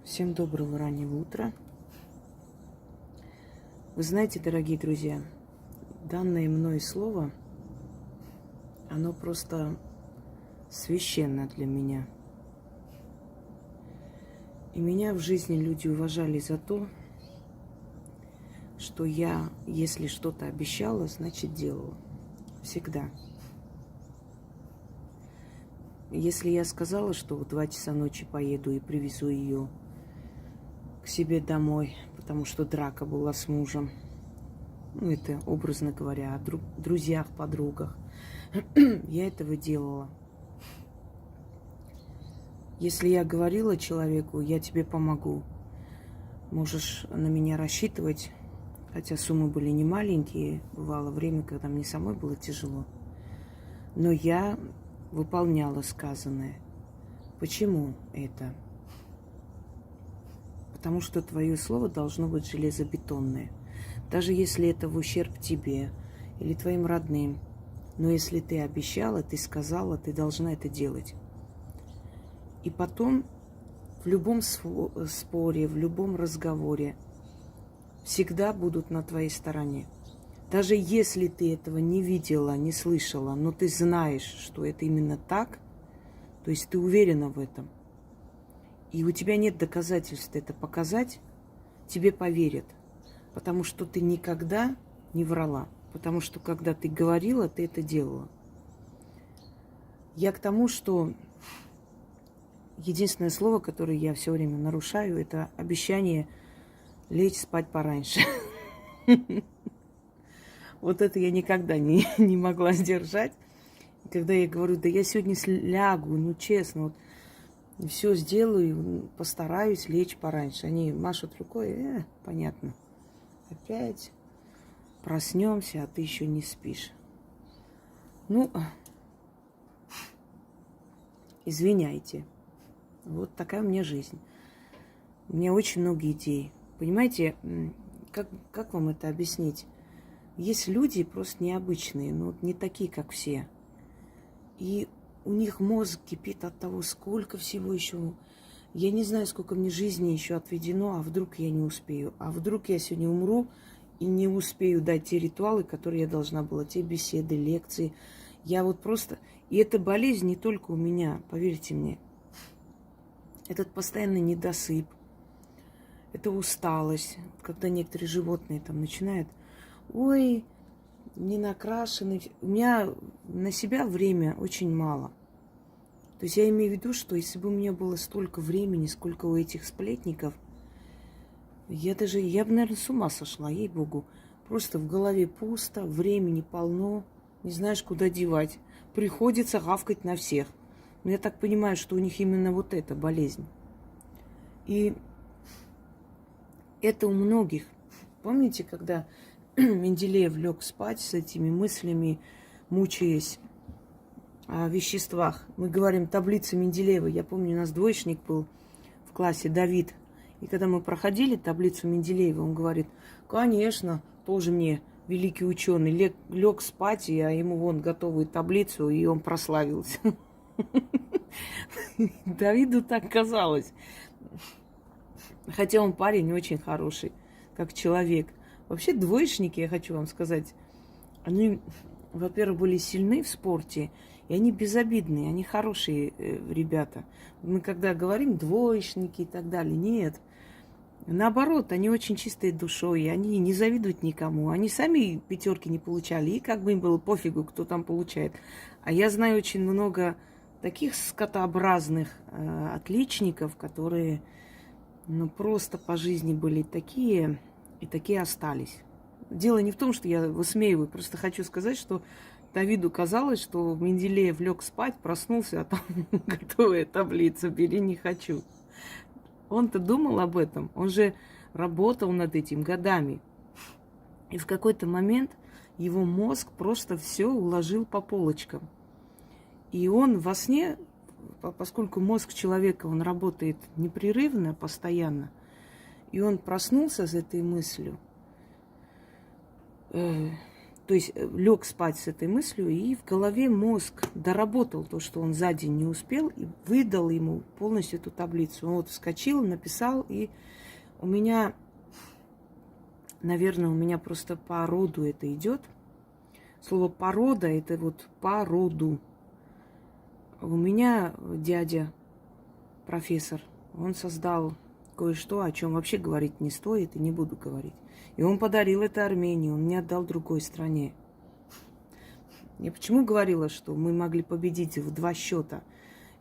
Всем доброго раннего утра. Вы знаете, дорогие друзья, данное мной слово, оно просто священно для меня. И меня в жизни люди уважали за то, что я, если что-то обещала, значит делала. Всегда. Если я сказала, что в 2 часа ночи поеду и привезу ее к себе домой, потому что драка была с мужем. Ну, это образно говоря, о друзьях, подругах. Я этого делала. Если я говорила человеку, я тебе помогу, можешь на меня рассчитывать, хотя суммы были не маленькие, бывало время, когда мне самой было тяжело. Но я выполняла сказанное. Почему это? Потому что твое слово должно быть железобетонное. Даже если это в ущерб тебе или твоим родным. Но если ты обещала, ты сказала, ты должна это делать. И потом в любом споре, в любом разговоре всегда будут на твоей стороне. Даже если ты этого не видела, не слышала, но ты знаешь, что это именно так, то есть ты уверена в этом, и у тебя нет доказательств это показать, тебе поверят. Потому что ты никогда не врала. Потому что когда ты говорила, ты это делала. Я к тому, что единственное слово, которое я все время нарушаю, это обещание лечь спать пораньше. Вот это я никогда не могла сдержать. Когда я говорю, да я сегодня лягу, ну честно, вот все сделаю, постараюсь лечь пораньше. Они машут рукой, понятно. Опять проснемся, а ты еще не спишь. Ну, извиняйте. Вот такая у меня жизнь. У меня очень много идей. Понимаете, как вам это объяснить? Есть люди просто необычные, но не такие, как все. И у них мозг кипит от того, сколько всего еще. Я не знаю, сколько мне жизни еще отведено, а вдруг я не успею. А вдруг я сегодня умру и не успею дать те ритуалы, которые я должна была, те беседы, лекции. Я вот просто... И эта болезнь не только у меня, поверьте мне. Этот постоянный недосып, это усталость, когда некоторые животные там начинают, ой, не накрашены. У меня на себя время очень мало. То есть я имею в виду, что если бы у меня было столько времени, сколько у этих сплетников, я бы, наверное, с ума сошла, ей-богу. Просто в голове пусто, времени полно, не знаешь, куда девать. Приходится гавкать на всех. Но я так понимаю, что у них именно вот эта болезнь. И это у многих. Помните, когда Менделеев лег спать с этими мыслями, мучаясь о веществах? Мы говорим таблица Менделеева. Я помню, у нас двоечник был в классе, Давид. И когда мы проходили таблицу Менделеева, он говорит, конечно, тоже мне великий ученый, лег спать, а ему вон готовую таблицу, и он прославился. Давиду так казалось. Хотя он парень очень хороший, как человек. Вообще двоечники, я хочу вам сказать, они, во-первых, были сильны в спорте, и они безобидные, они хорошие ребята. Мы когда говорим двоечники и так далее, нет. Наоборот, они очень чистые душой, и они не завидуют никому. Они сами пятерки не получали, и как бы им было пофигу, кто там получает. А я знаю очень много таких скотообразных отличников, которые просто по жизни были такие, и такие остались. Дело не в том, что я высмеиваю, просто хочу сказать, что Давиду казалось, что Менделеев лег спать, проснулся, а там готовая таблица, бери, не хочу. Он-то думал об этом, он же работал над этим годами. И в какой-то момент его мозг просто все уложил по полочкам. И он во сне, поскольку мозг человека, он работает непрерывно, постоянно, и он проснулся с этой мыслью, То есть лег спать с этой мыслью, и в голове мозг доработал то, что он за день не успел, и выдал ему полностью эту таблицу. Он вот вскочил, написал, и у меня, наверное, у меня просто по роду это идет. Слово порода – это вот по роду. У меня дядя, профессор, он создал кое-что, о чем вообще говорить не стоит, и не буду говорить. И он подарил это Армении, он не отдал другой стране. Я почему говорила, что мы могли победить в 2 счета?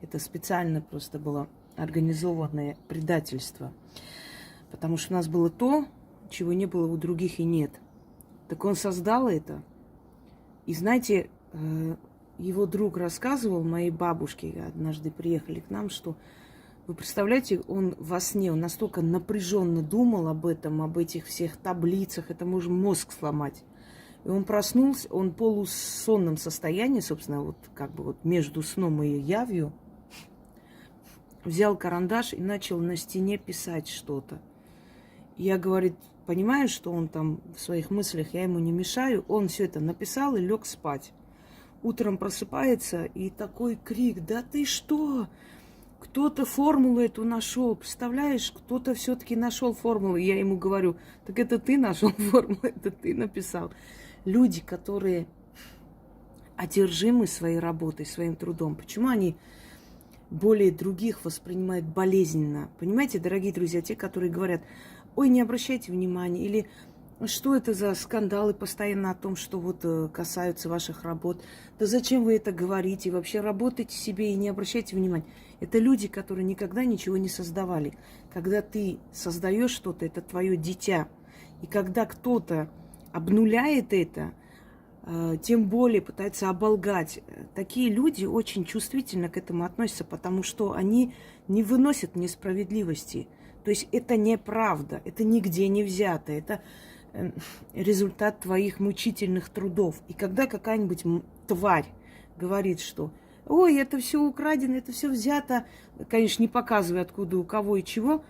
Это специально просто было организованное предательство. Потому что у нас было то, чего не было у других и нет. Так он создал это. И знаете, его друг рассказывал моей бабушке, однажды приехали к нам, что вы представляете, он во сне, он настолько напряженно думал об этом, об этих всех таблицах, это может мозг сломать. И он проснулся, он в полусонном состоянии, собственно, вот как бы вот между сном и явью, взял карандаш и начал на стене писать что-то. Я, говорит, понимаю, что он там в своих мыслях, я ему не мешаю, он все это написал и лег спать. Утром просыпается и такой крик: «Да ты что? Кто-то формулу эту нашел, представляешь, кто-то все-таки нашел формулу». Я ему говорю: так это ты нашел формулу, это ты написал. Люди, которые одержимы своей работой, своим трудом, почему они более других воспринимают болезненно? Понимаете, дорогие друзья, те, которые говорят: ой, не обращайте внимания, или что это за скандалы постоянно о том, что вот касаются ваших работ? Да зачем вы это говорите? Вообще работайте себе и не обращайте внимания. Это люди, которые никогда ничего не создавали. Когда ты создаешь что-то, это твое дитя. И когда кто-то обнуляет это, тем более пытается оболгать, такие люди очень чувствительно к этому относятся, потому что они не выносят несправедливости. То есть это неправда, это нигде не взято, это результат твоих мучительных трудов. И когда какая-нибудь тварь говорит, что ой, это все украдено, это все взято, конечно, не показывая, откуда, у кого и чего.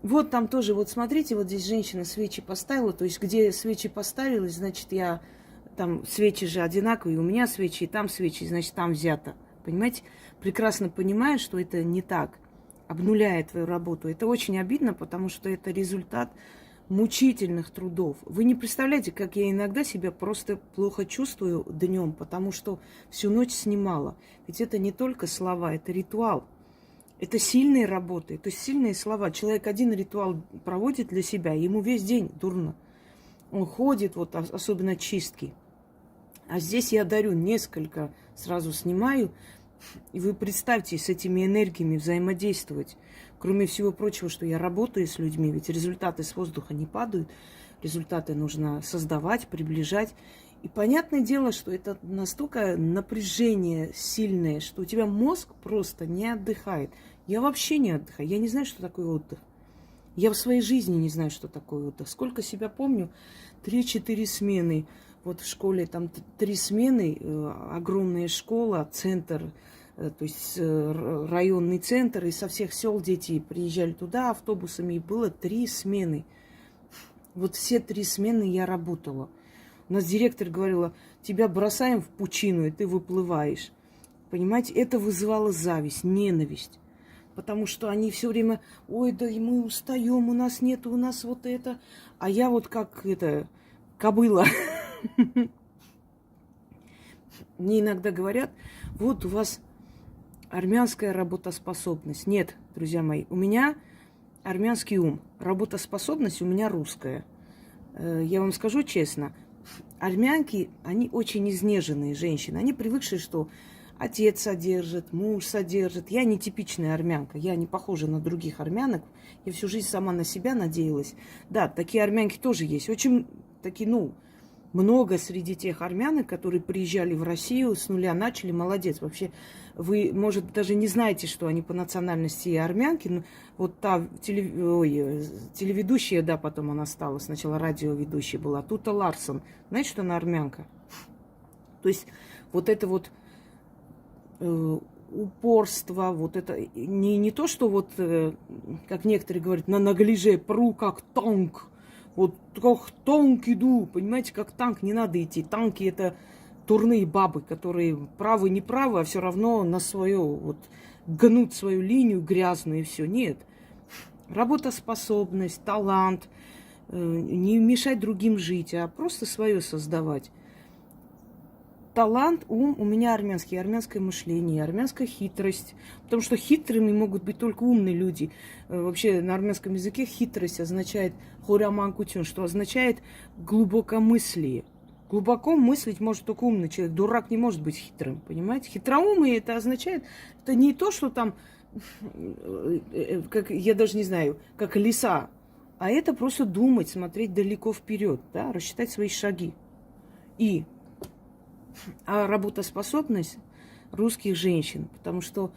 Вот там тоже, вот смотрите, вот здесь женщина свечи поставила, то есть где свечи поставились, значит, я там свечи же одинаковые, у меня свечи, и там свечи, значит, там взято. Понимаете? Прекрасно понимаю, что это не так, обнуляя твою работу. Это очень обидно, потому что это результат мучительных трудов. Вы не представляете, как я иногда себя просто плохо чувствую днем, потому что всю ночь снимала. Ведь это не только слова, это ритуал. Это сильные работы, то есть сильные слова. Человек один ритуал проводит для себя, ему весь день дурно. Он ходит, вот особенно чистки. А здесь я дарю несколько, сразу снимаю. И вы представьте, с этими энергиями взаимодействовать. Кроме всего прочего, что я работаю с людьми, ведь результаты с воздуха не падают. Результаты нужно создавать, приближать. И понятное дело, что это настолько напряжение сильное, что у тебя мозг просто не отдыхает. Я вообще не отдыхаю. Я не знаю, что такое отдых. Я в своей жизни не знаю, что такое отдых. Сколько себя помню, 3-4 смены. Вот в школе там 3 смены, огромная школа, центр, то есть районный центр, и со всех сел дети приезжали туда автобусами, и было 3 смены. Вот все 3 смены я работала. У нас директор говорила: тебя бросаем в пучину, и ты выплываешь. Понимаете, это вызывало зависть, ненависть. Потому что они все время: ой, да мы устаем, у нас нет, у нас вот это. А я вот как это, кобыла. Мне иногда говорят: вот у вас армянская работоспособность. Нет, друзья мои, у меня армянский ум. Работоспособность у меня русская. Я вам скажу честно, армянки, они очень изнеженные женщины. Они привыкшие, что отец содержит, муж содержит. Я не типичная армянка, я не похожа на других армянок. Я всю жизнь сама на себя надеялась. Да, такие армянки тоже есть. Очень такие, много среди тех армянок, которые приезжали в Россию, с нуля начали, молодец. Вообще, вы, может, даже не знаете, что они по национальности армянки. Но вот та телеведущая, да, потом она стала, сначала радиоведущая была, Тута Ларсон. Знаете, что она армянка? То есть вот это вот упорство, вот это не то, что вот, как некоторые говорят, на наглиже пру как танк. Вот как танк иду, понимаете, как танк, не надо идти. Танки это турные бабы, которые правы, не правы, а все равно на свое, вот, гнут свою линию грязную и все. Нет. Работоспособность, талант, не мешать другим жить, а просто свое создавать. Талант, ум, у меня армянский, армянское мышление, армянская хитрость. Потому что хитрыми могут быть только умные люди. Вообще на армянском языке хитрость означает хоряманкутюн, что означает глубокомыслие. Глубоко мыслить может только умный человек. Дурак не может быть хитрым, понимаете? Хитроумие это означает, это не то, что там, как, я даже не знаю, как лиса, а это просто думать, смотреть далеко вперед, да, рассчитать свои шаги. А работоспособность русских женщин, потому что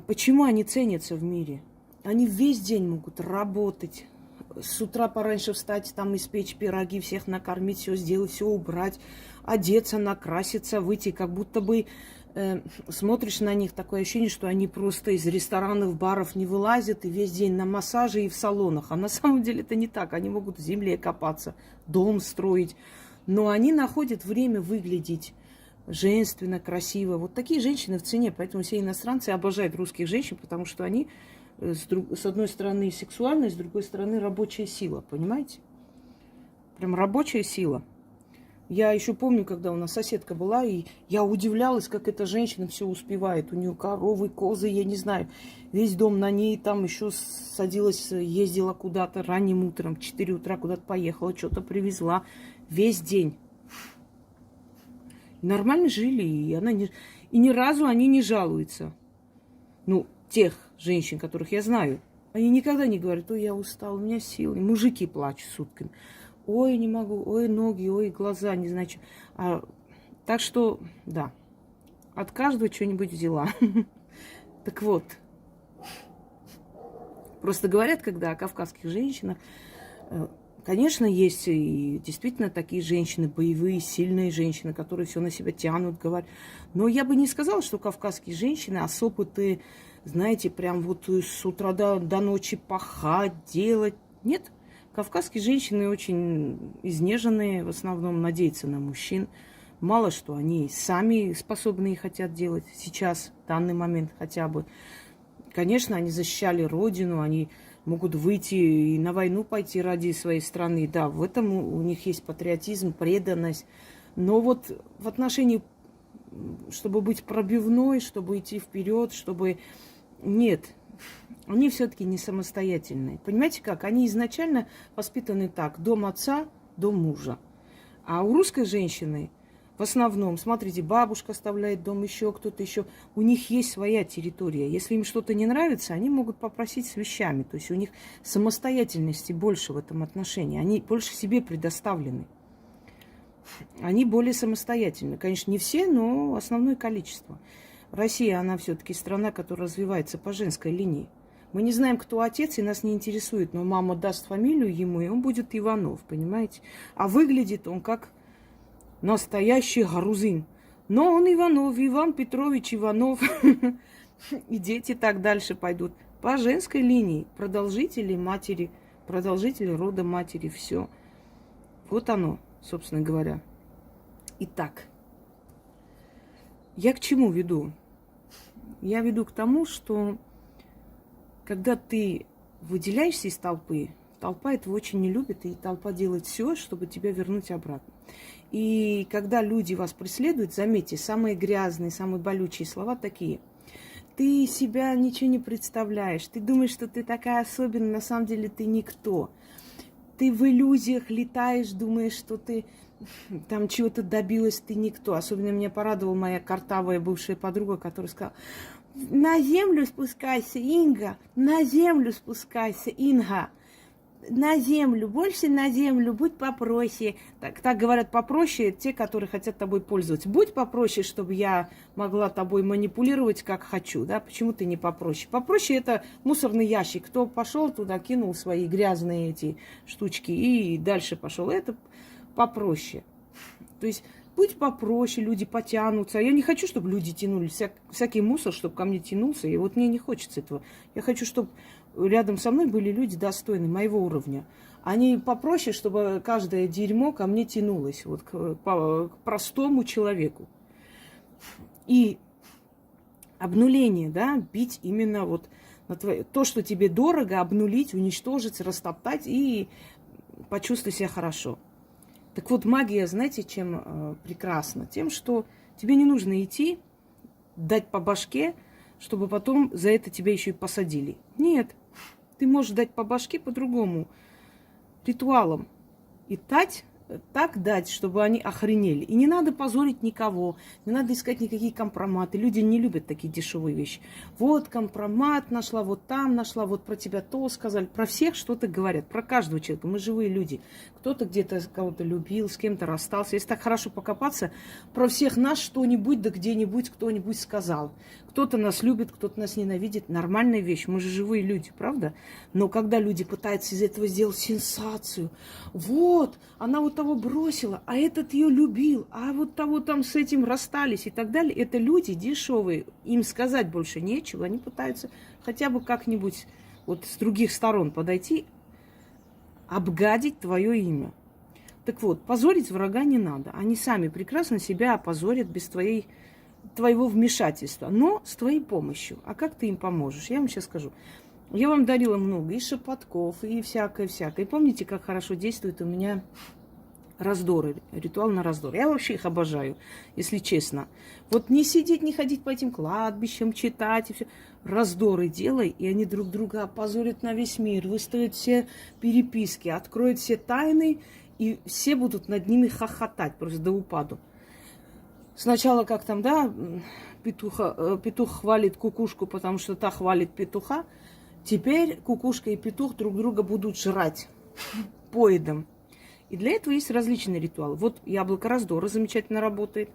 почему они ценятся в мире? Они весь день могут работать, с утра пораньше встать, там испечь пироги, всех накормить, все сделать, все убрать, одеться, накраситься, выйти, как будто бы смотришь на них, такое ощущение, что они просто из ресторанов, баров не вылазят и весь день на массаже и в салонах. А на самом деле это не так. Они могут в земле копаться, дом строить. Но они находят время выглядеть женственно, красиво. Вот такие женщины в цене. Поэтому все иностранцы обожают русских женщин, потому что они, с одной стороны, сексуальные, с другой стороны, рабочая сила. Понимаете? Прям рабочая сила. Я еще помню, когда у нас соседка была, и я удивлялась, как эта женщина все успевает. У нее коровы, козы, я не знаю. Весь дом на ней, там еще садилась, ездила куда-то ранним утром, в 4 утра куда-то поехала, что-то привезла. Весь день. Нормально жили, и ни разу они не жалуются. Ну, тех женщин, которых я знаю. Они никогда не говорят: ой, я устал, у меня силы. Мужики плачут сутками. Ой, не могу, ой, ноги, ой, глаза, не знаю, что. Так что, да, от каждого что-нибудь взяла. Так вот, просто говорят, когда о кавказских женщинах, конечно, есть и действительно такие женщины, боевые, сильные женщины, которые все на себя тянут, говорят. Но я бы не сказала, что кавказские женщины особо-то, знаете, прям вот с утра до ночи пахать, делать. Нет, кавказские женщины очень изнеженные, в основном надеются на мужчин. Мало что они сами способны и хотят делать сейчас, в данный момент хотя бы. Конечно, они защищали родину, они могут выйти и на войну пойти ради своей страны. Да, в этом у них есть патриотизм, преданность. Но вот в отношении, чтобы быть пробивной, чтобы идти вперед, чтобы... Нет, они все-таки не самостоятельные. Понимаете как? Они изначально воспитаны так. Дом отца, дом мужа. А у русской женщины в основном, смотрите, бабушка оставляет дом, еще кто-то еще. У них есть своя территория. Если им что-то не нравится, они могут попросить с вещами. То есть у них самостоятельности больше в этом отношении. Они больше себе предоставлены. Они более самостоятельны. Конечно, не все, но основное количество. Россия, она все-таки страна, которая развивается по женской линии. Мы не знаем, кто отец, и нас не интересует. Но мама даст фамилию ему, и он будет Иванов, понимаете? А выглядит он как... настоящий грузин. Но он Иванов, Иван Петрович Иванов. И дети так дальше пойдут. По женской линии. Продолжители матери, продолжители рода матери. Все. Вот оно, собственно говоря. Итак, я к чему веду? Я веду к тому, что когда ты выделяешься из толпы, толпа этого очень не любит, и толпа делает все, чтобы тебя вернуть обратно. И когда люди вас преследуют, заметьте, самые грязные, самые болючие слова такие. Ты себя ничего не представляешь. Ты думаешь, что ты такая особенная, на самом деле ты никто. Ты в иллюзиях летаешь, думаешь, что ты там чего-то добилась, ты никто. Особенно меня порадовала моя картавая бывшая подруга, которая сказала: на землю спускайся, Инга, на землю спускайся, Инга. На землю, больше на землю, будь попроще. Так говорят попроще те, которые хотят тобой пользоваться. Будь попроще, чтобы я могла тобой манипулировать, как хочу. Да? Почему ты не попроще? Попроще это мусорный ящик. Кто пошел туда, кинул свои грязные эти штучки и дальше пошел. Это попроще. То есть Будь попроще, люди потянутся. Я не хочу, чтобы люди тянули всякий мусор, чтобы ко мне тянулся. И вот мне не хочется этого. Я хочу, чтобы рядом со мной были люди достойные моего уровня. Они попроще, чтобы каждое дерьмо ко мне тянулось. Вот к простому человеку. И обнуление, да, бить именно вот на то, что тебе дорого, обнулить, уничтожить, растоптать и почувствуй себя хорошо. Так вот, магия, знаете, чем прекрасна? Тем, что тебе не нужно идти, дать по башке, чтобы потом за это тебя еще и посадили. Нет, ты можешь дать по башке по-другому, ритуалом. И так дать, чтобы они охренели. И не надо позорить никого, не надо искать никакие компроматы. Люди не любят такие дешевые вещи. Вот компромат нашла, вот там нашла, вот про тебя то сказали. Про всех что-то говорят, про каждого человека. Мы живые люди. Кто-то где-то кого-то любил, с кем-то расстался. Если так хорошо покопаться, про всех нас что-нибудь, да где-нибудь кто-нибудь сказал. Кто-то нас любит, кто-то нас ненавидит. Нормальная вещь. Мы же живые люди, правда? Но когда люди пытаются из этого сделать сенсацию. Вот, она вот того бросила, а этот ее любил, а вот того там с этим расстались и так далее. Это люди дешевые. Им сказать больше нечего. Они пытаются хотя бы как-нибудь вот с других сторон подойти, обгадить твое имя. Так вот, позорить врага не надо. Они сами прекрасно себя опозорят без твоего вмешательства, но с твоей помощью. А как ты им поможешь? Я вам сейчас скажу. Я вам дарила много и шепотков, и всякое-всякое. И помните, как хорошо действует у меня раздоры, ритуал на раздор. Я вообще их обожаю, если честно. Вот не сидеть, не ходить по этим кладбищам, читать и все. Раздоры делай, и они друг друга опозорят на весь мир, выставят все переписки, откроют все тайны, и все будут над ними хохотать просто до упаду. Сначала, как там, да, петух хвалит кукушку, потому что та хвалит петуха. Теперь кукушка и петух друг друга будут жрать поедом. И для этого есть различные ритуалы. Вот яблоко раздора замечательно работает.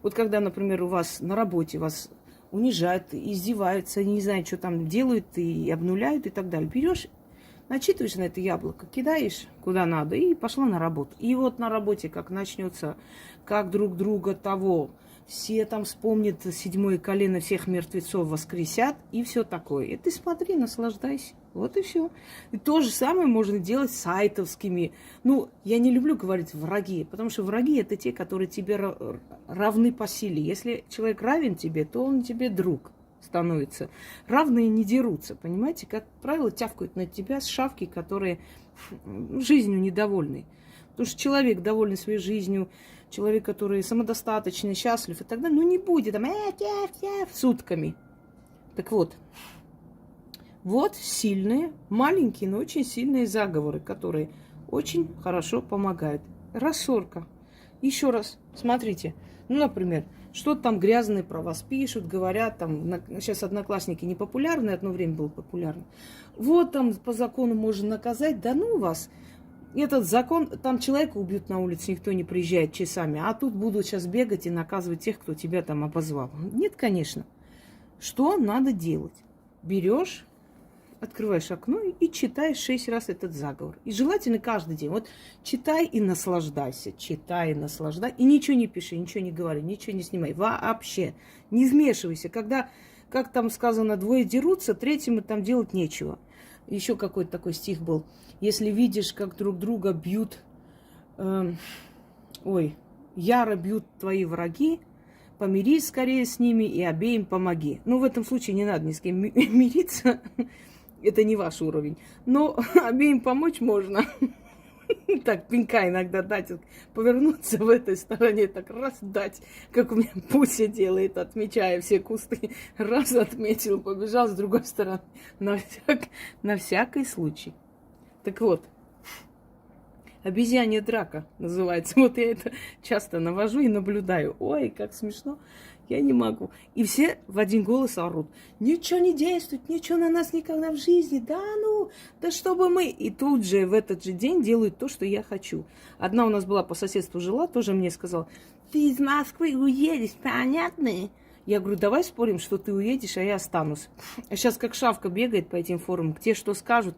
Вот когда, например, у вас на работе вас унижают, издеваются, не знаю, что там делают, и обнуляют и так далее. Берешь, начитываешь на это яблоко, кидаешь куда надо и пошла на работу. И вот на работе как начнется, как друг друга того, все там вспомнят седьмое колено, всех мертвецов воскресят и все такое. И ты смотри, наслаждайся. Вот и все. И то же самое можно делать с сайтовскими. Ну, я не люблю говорить враги, потому что враги это те, которые тебе равны по силе. Если человек равен тебе, то он тебе друг становится. Равные не дерутся, понимаете? Как правило, тявкают на тебя с шавки, которые жизнью недовольны. Потому что человек, довольный своей жизнью, человек, который самодостаточный, счастлив и так далее, ну не будет там сутками. Так вот. Вот сильные, маленькие, но очень сильные заговоры, которые очень хорошо помогают. Рассорка. Еще раз, смотрите. Ну, например, что-то там грязное про вас пишут, говорят, там, сейчас одноклассники не популярны, одно время был популярный. Вот там по закону можно наказать, да ну вас. Этот закон, там человека убьют на улице, никто не приезжает часами, а тут будут сейчас бегать и наказывать тех, кто тебя там обозвал. Нет, конечно. Что надо делать? Берешь, открываешь окно и читаешь 6 раз этот заговор. И желательно каждый день. Вот читай и наслаждайся. Читай и наслаждайся. И ничего не пиши, ничего не говори, ничего не снимай. Вообще. Не вмешивайся. Когда, как там сказано, двое дерутся, третьему там делать нечего. Еще какой-то такой стих был. Если видишь, как друг друга бьют, яро бьют твои враги, помирись скорее с ними и обеим помоги. Ну, в этом случае не надо ни с кем мириться. Это не ваш уровень. Но обеим помочь можно. Так, пинка иногда дать, повернуться в этой стороне, так раз дать, как у меня Пуся делает, отмечая все кусты. Раз отметил, побежал с другой стороны. На всякий случай. Так вот, обезьянья драка называется. Вот я это часто навожу и наблюдаю. Ой, как смешно. Я не могу. И все в один голос орут. Ничего не действует, ничего на нас никогда в жизни. Да ну, да чтобы мы... И тут же в этот же день делают то, что я хочу. Одна у нас была по соседству жила, тоже мне сказала, ты из Москвы уедешь, понятно? Я говорю, давай спорим, что ты уедешь, а я останусь. А сейчас как шавка бегает по этим форумам, где что скажут,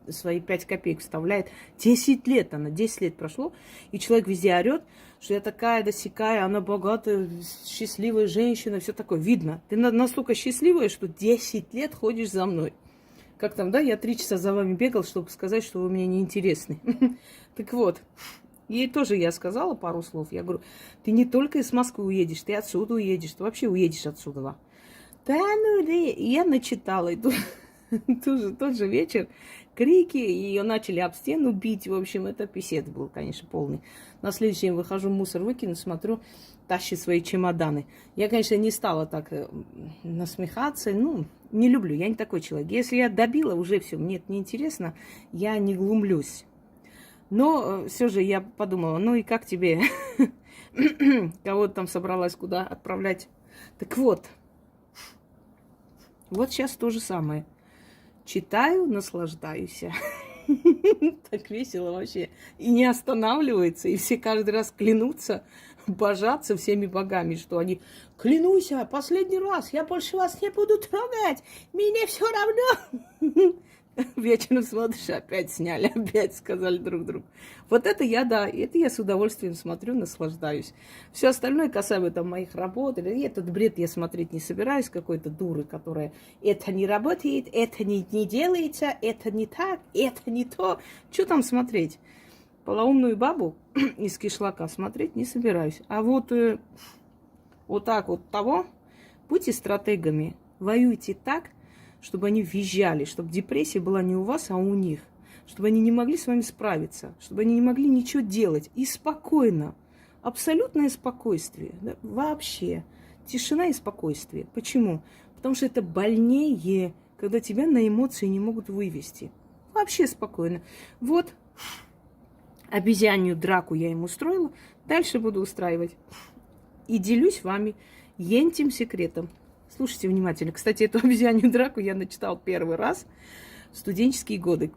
свои 5 копеек вставляет. 10 лет она, 10 лет прошло, и человек везде орет, что я такая досякая, она богатая, счастливая женщина, все такое. Видно, ты настолько счастливая, что 10 лет ходишь за мной. Как там, да, я 3 часа за вами бегал, чтобы сказать, что вы мне неинтересны. Так вот. Ей тоже я сказала пару слов. Я говорю, ты не только из Москвы уедешь, ты отсюда уедешь, ты вообще уедешь отсюда. Да ну да, я начитала. И тот же вечер крики, ее начали об стену бить. В общем, это писец был, конечно, полный. На следующий день выхожу, мусор выкину, смотрю, тащит свои чемоданы. Я, конечно, не стала так насмехаться. Ну, не люблю, я не такой человек. Если я добила, уже все, мне это неинтересно, я не глумлюсь. Но все же я подумала, ну и как тебе? Кого-то там собралась куда отправлять. Так вот сейчас то же самое. Читаю, наслаждаюсь. Так весело вообще. И не останавливается. И все каждый раз клянутся, божатся всеми богами, что они клянусь, последний раз, я больше вас не буду трогать. Мне все равно. Вечером смотришь, опять сняли, опять сказали друг другу. Вот это я, да, это я с удовольствием смотрю, наслаждаюсь. Все остальное касаемо там моих работ, или этот бред я смотреть не собираюсь, какой-то дуры, которая это не работает, это не делается, это не так, это не то. Что там смотреть? Полоумную бабу из кишлака смотреть не собираюсь. А вот так вот того, будьте стратегами, воюйте так, чтобы они визжали, чтобы депрессия была не у вас, а у них. Чтобы они не могли с вами справиться, чтобы они не могли ничего делать. И спокойно, абсолютное спокойствие, да, вообще. Тишина и спокойствие. Почему? Потому что это больнее, когда тебя на эмоции не могут вывести. Вообще спокойно. Вот обезьянью драку я им устроила, дальше буду устраивать. И делюсь вами этим секретом. Слушайте внимательно. Кстати, эту обезьянью драку я начитала первый раз в студенческие годы.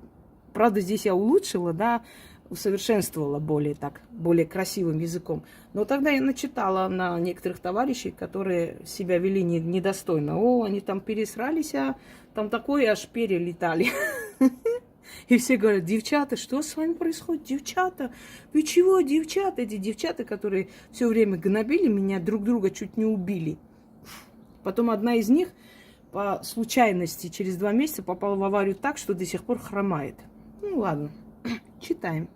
Правда, здесь я улучшила, да, усовершенствовала более красивым языком. Но тогда я начитала на некоторых товарищей, которые себя вели недостойно. Они там пересрались, а там такое аж перелетали. И все говорят, девчата, что с вами происходит, девчата? Вы чего, девчата? Эти девчата, которые все время гнобили меня, друг друга чуть не убили. Потом одна из них по случайности через 2 месяца попала в аварию так, что до сих пор хромает. Ну ладно, читаем.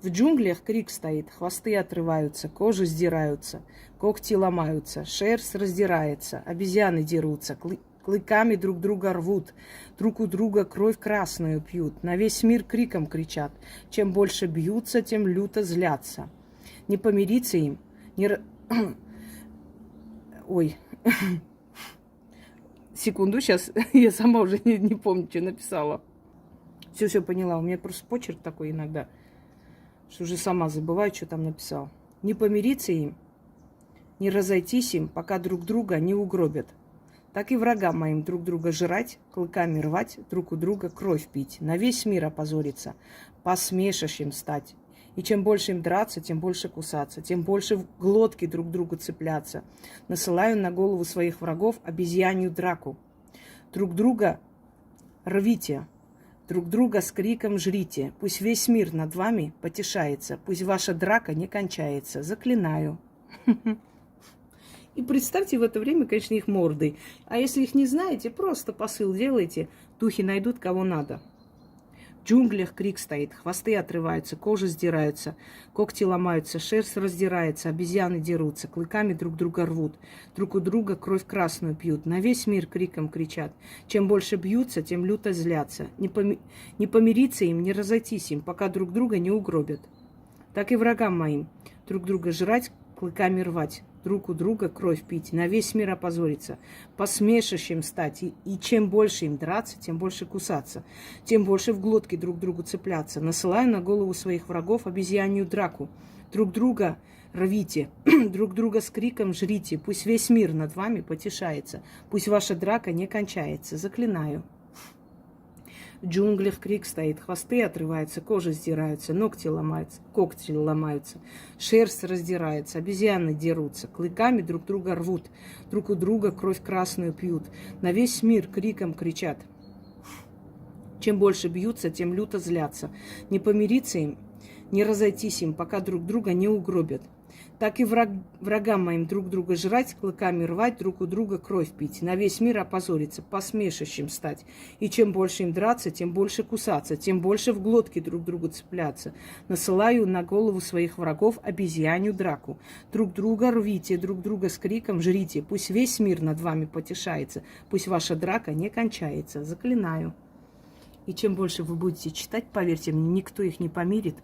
В джунглях крик стоит, хвосты отрываются, кожи сдираются, когти ломаются, шерсть раздирается, обезьяны дерутся, клыками друг друга рвут, друг у друга кровь красную пьют, на весь мир криком кричат. Чем больше бьются, тем люто злятся. Не помириться им, Ой, секунду, сейчас я сама уже не помню, что написала. Все поняла, у меня просто почерк такой иногда, что уже сама забываю, что там написала. Не помириться им, не разойтись им, пока друг друга не угробят. Так и врагам моим друг друга жрать, клыками рвать, друг у друга кровь пить, на весь мир опозориться, посмешищем стать. И чем больше им драться, тем больше кусаться, тем больше в глотки друг другу цепляться. Насылаю на голову своих врагов обезьянью драку. Друг друга рвите, друг друга с криком жрите. Пусть весь мир над вами потешается, пусть ваша драка не кончается. Заклинаю. И представьте в это время, конечно, их морды. А если их не знаете, просто посыл делайте, духи найдут кого надо. В джунглях крик стоит, хвосты отрываются, кожа сдираются, когти ломаются, шерсть раздирается, обезьяны дерутся, клыками друг друга рвут, друг у друга кровь красную пьют, на весь мир криком кричат. Чем больше бьются, тем люто злятся. Не помириться им, не разойтись им, пока друг друга не угробят. Так и врагам моим друг друга жрать, клыками рвать, друг у друга кровь пить, на весь мир опозориться, посмешищем стать, и чем больше им драться, тем больше кусаться, тем больше в глотке друг другу цепляться. Насылаю на голову своих врагов обезьянью драку. Друг друга рвите, друг друга с криком жрите, пусть весь мир над вами потешается, пусть ваша драка не кончается. Заклинаю. В джунглях крик стоит, хвосты отрываются, кожа сдираются, когти ломаются, шерсть раздирается, обезьяны дерутся, клыками друг друга рвут, друг у друга кровь красную пьют, на весь мир криком кричат. Чем больше бьются, тем люто злятся. Не помириться им, не разойтись им, пока друг друга не угробят. Так и врагам моим друг друга жрать, клыками рвать, друг у друга кровь пить, на весь мир опозориться, посмешищем стать. И чем больше им драться, тем больше кусаться, тем больше в глотки друг другу цепляться. Насылаю на голову своих врагов обезьянью драку. Друг друга рвите, друг друга с криком жрите, пусть весь мир над вами потешается, пусть ваша драка не кончается. Заклинаю. И чем больше вы будете читать, поверьте мне, никто их не помирит,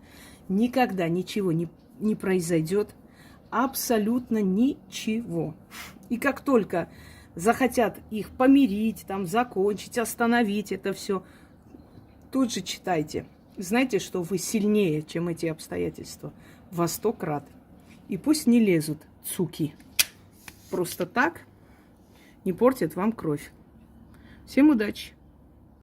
никогда ничего не произойдет. Абсолютно ничего. И как только захотят их помирить, там, закончить, остановить это все, тут же читайте. Знаете, что вы сильнее, чем эти обстоятельства. Во 100 крат. И пусть не лезут, суки. Просто так не портят вам кровь. Всем удачи!